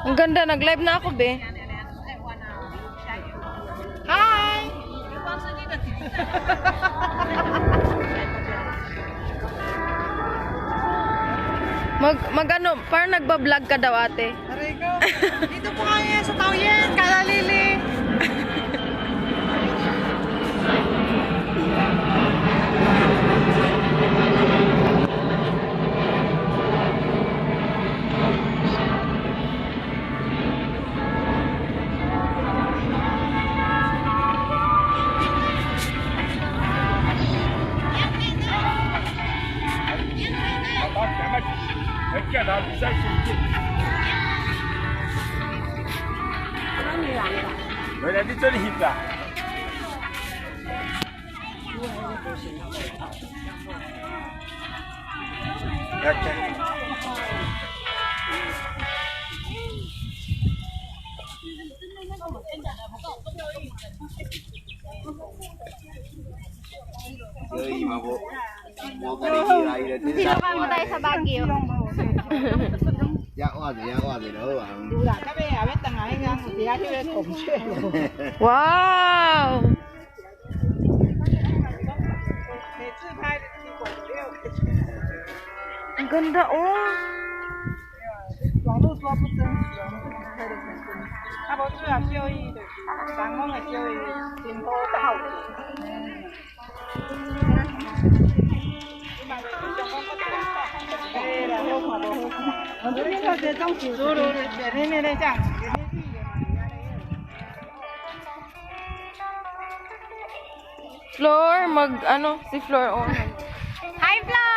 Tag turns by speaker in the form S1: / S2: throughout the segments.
S1: Ang ganda, nag-live na ako, be. Hi! Mag-ano, parang nagbablog ka daw, ate.
S2: Aray ko. Dito po kami sa Taoyuan, Kalalili.
S3: 原来你这里的。
S4: Sino kami tayo sa Baguio?
S1: Wow! Ang ganda, oh.
S2: 网络说不真实，我们是不会的成功。啊，无主要小伊就是人讲的小伊真好斗。哎啦，好看无好看。我这边到这种树，对对对，那这样。
S1: Floor, si Floor, oh.
S4: Hi, Flor!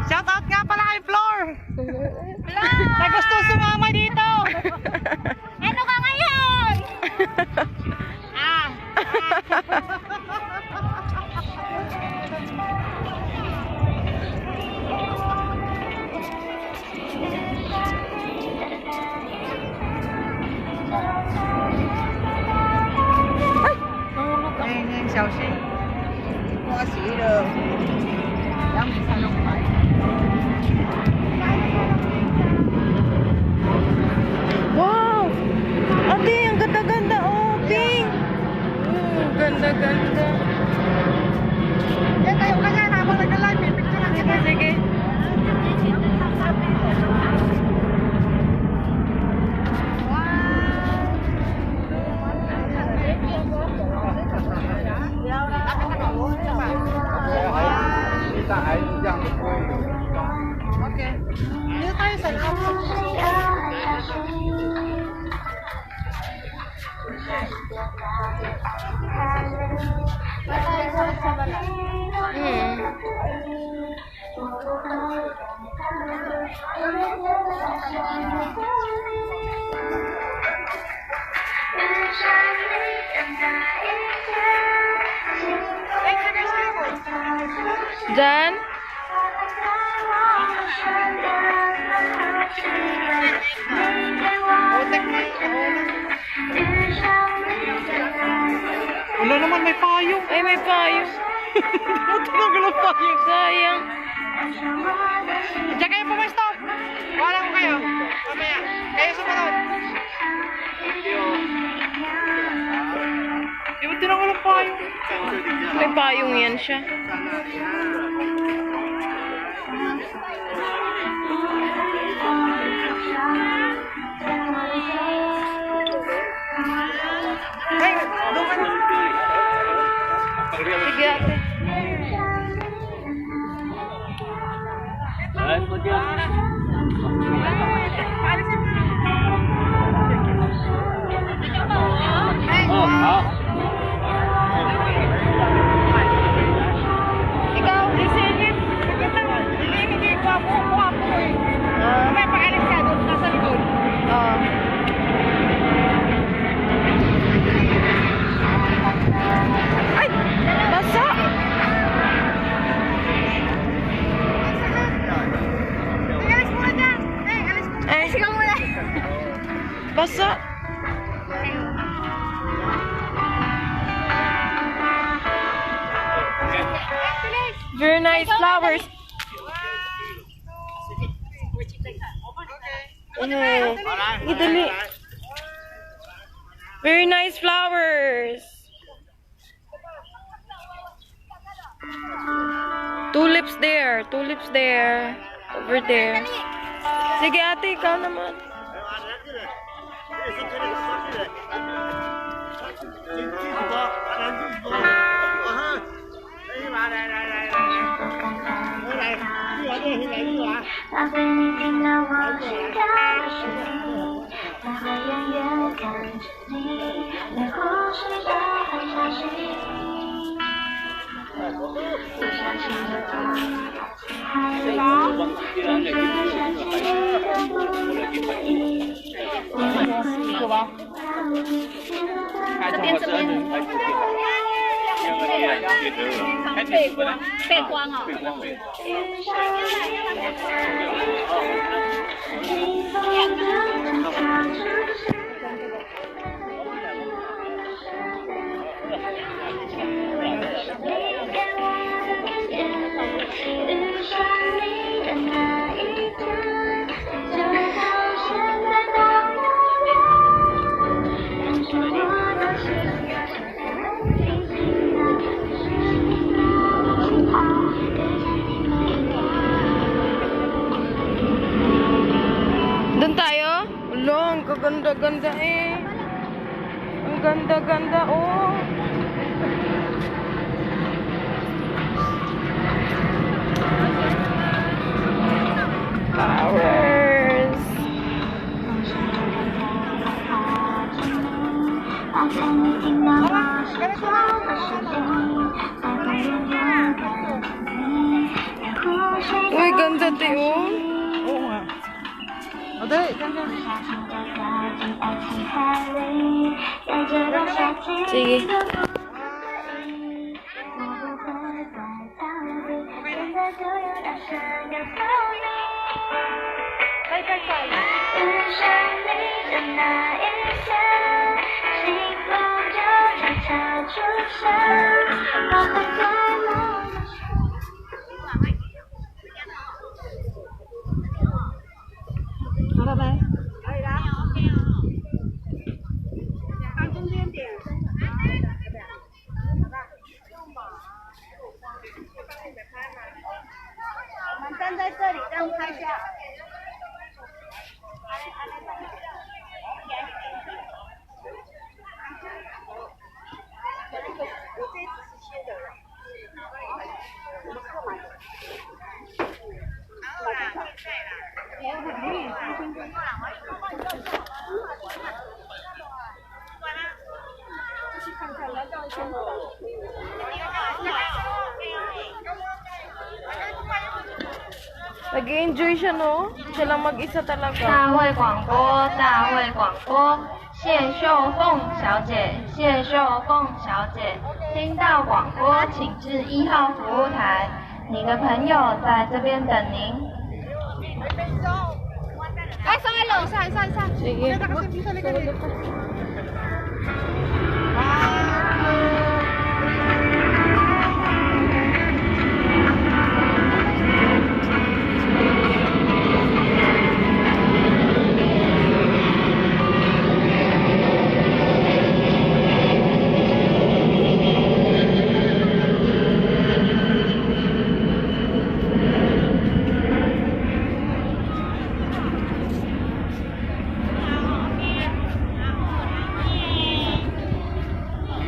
S2: Shout out nga pala kay Flor.
S4: Flor!
S2: Na gusto sumama dito.
S4: Ano ka ngayon?
S2: 哎，你小心，刮洗了2.36块。
S1: Wow! Ate, ang ganda-ganda, oh, pink. Ganda-ganda.
S2: Yan tayo kanya habang nag-live, may picture lang kita.
S1: Sige.
S2: Okay. Dito tayo sa loob.
S1: Jan?
S2: Wala naman, may payong.
S1: Ay, may payong.
S2: Tinagal ang payong.
S1: Sayang.
S2: Diyan kayo pumasto. Wala ko kayo. Mamaya. Kayo sumunod. Di ba tinagal ang payong?
S1: May payong yan siya.
S2: Ay, doon ka na.
S1: Sige, ate. Ikaw, isilip.
S2: Hindi ko ako eh. May pakalis ka doon, nasa likod.
S1: Ay! Basa!
S2: Alis muna dyan. Alis muna.
S1: Ay,
S4: Ikaw muna.
S1: basa! Very nice flowers. Idali. Very nice flowers. Tulips there. Tulips there. Over there. Sige ate, ikaw naman. Doon tayo? Wala, ang kaganda-ganda eh. Ang ganda-ganda oh. Flowers. Uy, ganda tayo.
S2: Oo nga. O, dali.
S1: Sige. Nag-enjoy siya, no? Siya lang mag-isa talaga.
S3: 大会广播，大会广播，谢秀凤小姐，谢秀凤小姐，听到广播请至1号服务台，你的朋友在这边等您。
S4: Ay, sa alo, sa.
S1: Sige.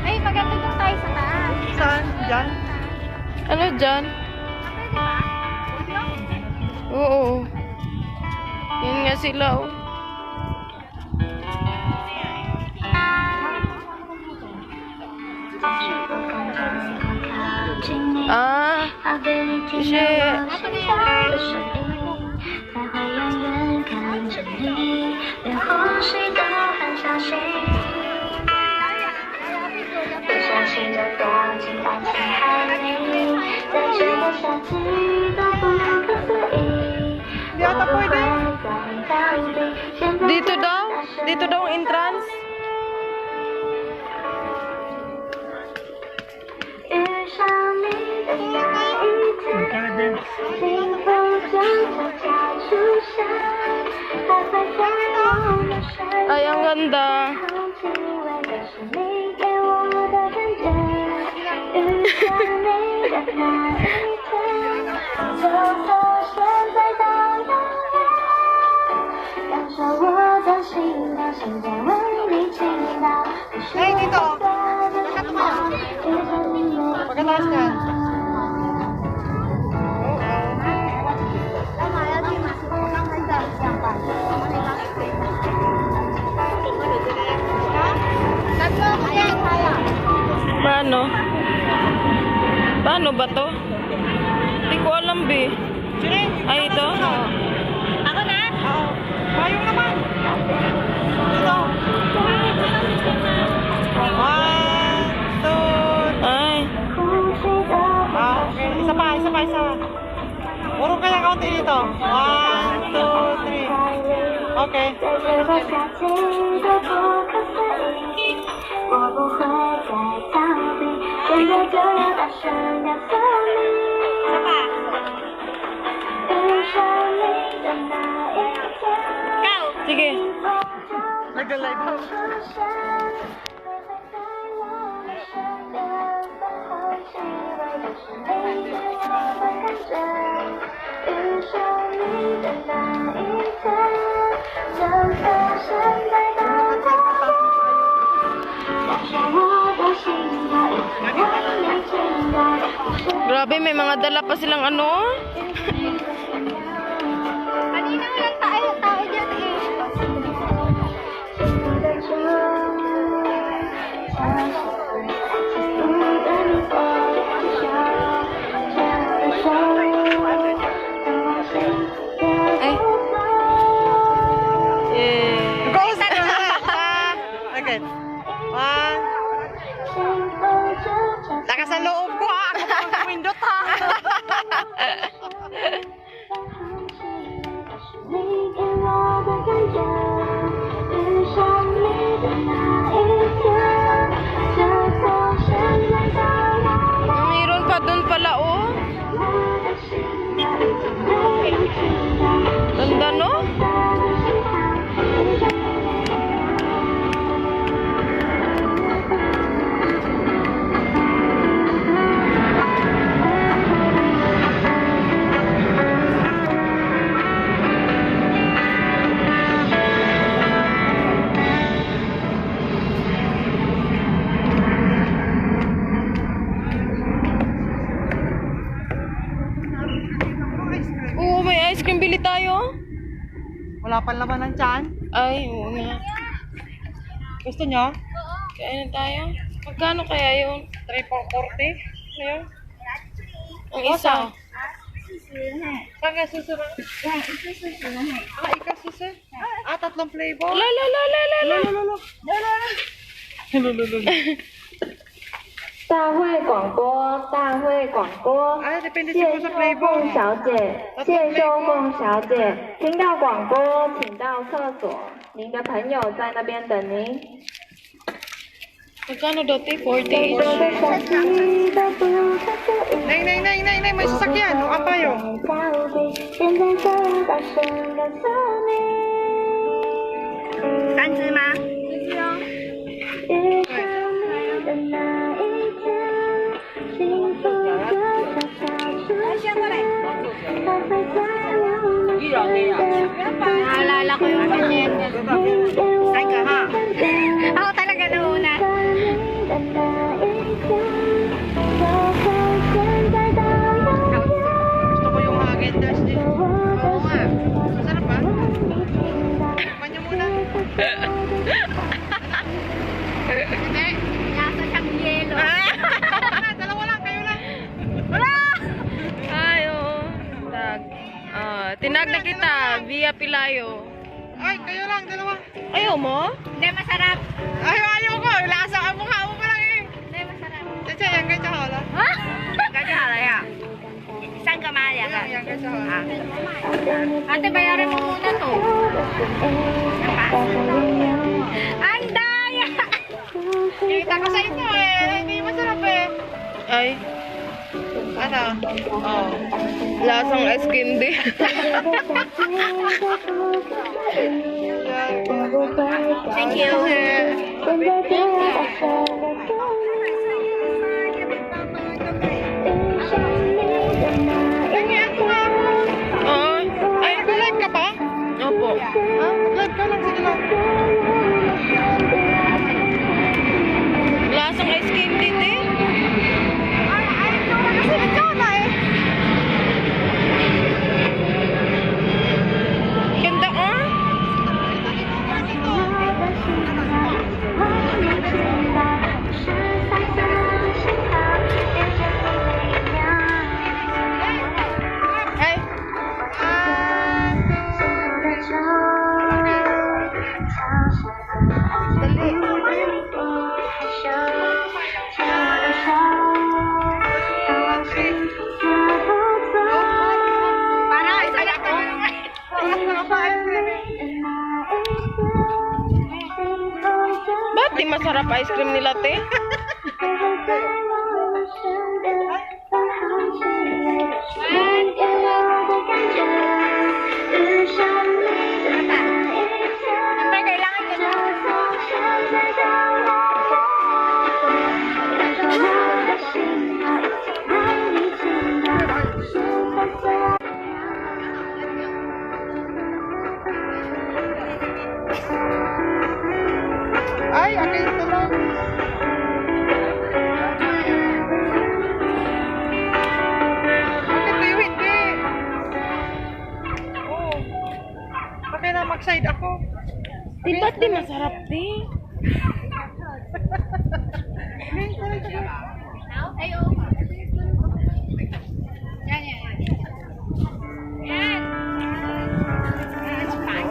S4: Ay, maganda doon tayo sa taas.
S2: Saan? Diyan?
S1: Ano dyan? Oo. Yan nga sila, oh. Ah, shit.
S2: Hindi ata pwede.
S1: Dito daw? Dito daw ang entrance?
S2: Garden.
S3: 清风悄悄出现，还会在
S1: Ay, ang ganda.
S2: Hey, dito. Pagkataas ka.
S1: Paano? Paano ba to? Hindi ko alam, be. Ay, ito?
S4: Ako na?
S2: Oo. Payong naman. Dito. 1, 2,
S1: Ay.
S2: okay. Isa pa. Puro kaya kaunti dito. 1, 2, 3. Okay.
S1: Sige.
S2: Nag-live ako.
S1: Grabe, may mga dala pa silang ano.
S4: Kanina walang tao dyan eh.
S1: Ay. Yeah.
S2: Go sa okay. 1. Lakas sa loob ko ha. Ako pa ang pindot ha.
S1: Mayroon pa doon pala, oh. Ganda, no? Oo, may ice cream. Bili tayo.
S2: Wala pa laman ng tiyan.
S1: Ay, oo nga.
S2: Gusto nyo?
S1: Kain na tayo. Magkano kaya yun?
S2: 3 for 40. Ngayon.
S1: Ang isa.
S2: Saan ka susunod? Ikaw susunod? Tatlong flavor.
S1: La la la la la la.
S2: Lolo.
S3: 大会广播，大会广播。
S2: Depende
S3: 谢
S2: siguro
S3: 秀
S2: sa flavor.
S3: 凤小姐，谢秀凤小姐，听到广播请到厕所，您的朋友在那边等您。
S1: Magkano dati? 40 each.
S2: Nay, may sasakyan. O, apayo.
S4: 3只吗？Naalala ko yung ganyan. 3 ka ha? Ako talaga nauna.
S2: Gusto ko yung Häagen-Dazs din.
S4: Oo nga.
S2: Masarap ba? Tikman niyo muna.
S4: Hindi. Lasa siyang yelo.
S2: Dalawa lang, kayo lang.
S1: Ay, oo. Tag. Tinag na kita via Pilayo.
S2: Ay, kayo lang, dalawa.
S1: Ayaw mo?
S4: Hindi, masarap.
S2: Ayaw ko. Lasa ang mukha mo pa lang eh.
S4: Hindi, masarap.
S2: Chacha, yang ganyan hala.
S4: Ha? Ganyan hala ya. Saan ka maya ka?
S2: Yang ganyan hala.
S4: Ate, bayarin mo muna to. Ang daya!
S2: Kita ko sa inyo eh. Hindi masarap eh.
S1: Ay.
S2: Ano?
S1: Oh. Lasang ice candy.
S4: Thank you.
S1: Oh, ay,
S2: Live ka ba?
S1: opo.
S2: Ha? Live ka lang, sige lang.
S1: Lasang ice cream din eh. Ganda oh.
S2: Ay.
S1: Ba't di masarap ice cream nila, te?
S4: Siyempre, kailangan ko na.
S2: Ay, akin ito lang. Bakit kayo hindi? Oo. Bakit na mag-side ako?
S1: Di ba't di masarap, te?
S4: Yan, yan, yan. Yan. It's fine.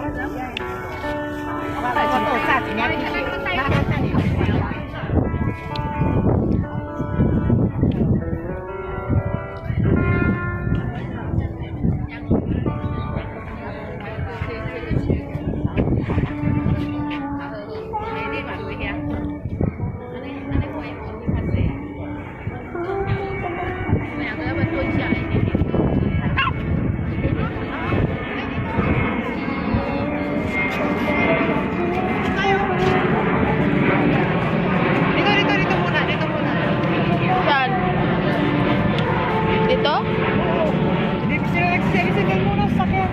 S2: Dito muna, dito muna.
S1: Saan? Dito?
S2: Dito sila nagsisigil muna sa sakyan.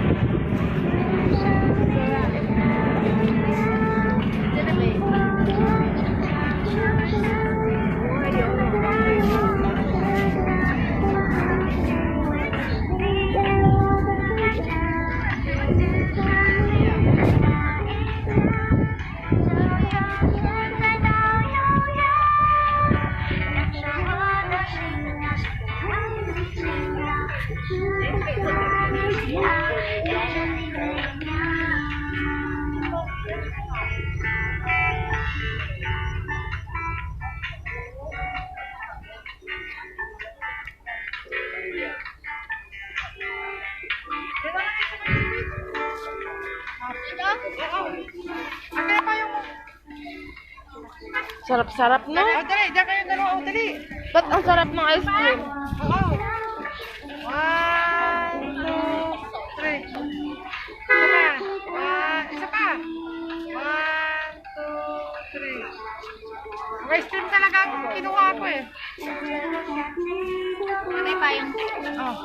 S2: Akin pa yung...
S1: Sarap-sarap, no?
S2: Oh, dali, diyan kayo dalawa. Oh, dali.
S1: Ba't ang sarap ng ice cream?
S2: Oo. 1, 2, 3. Isa pa. 1, 2, 3. Ice cream talaga ang kinuha ko eh.
S4: Ano pa yung...
S2: Oh.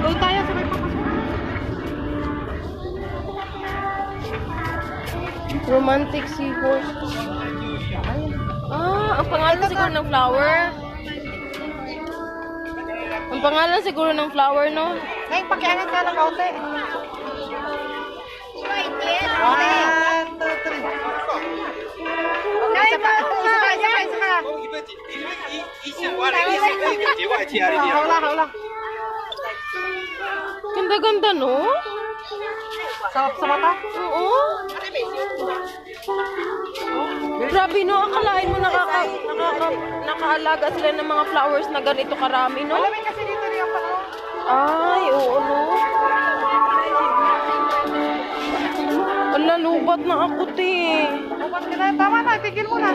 S2: Doon tayo sa may papasok.
S1: Romantic seahorse. Ah, ang pangalan siguro ng flower. Ang pangalan siguro ng flower, no?
S2: Ngayon, pakiangat ka ng kaunti. 1, 2, 3. Isa pa, isa pa, isa pa, isa pa. Hawla, hawla.
S1: Ganda-ganda, no?
S2: Sa mata?
S1: Oo. Grabe no, akalain mo nakaalaga sila ng mga flowers na ganito karami, no?
S2: Malamig kasi dito rin pa.
S1: Ay, oo, no? Ala, lubat na ako, te.
S2: Tama na, tigil mo na.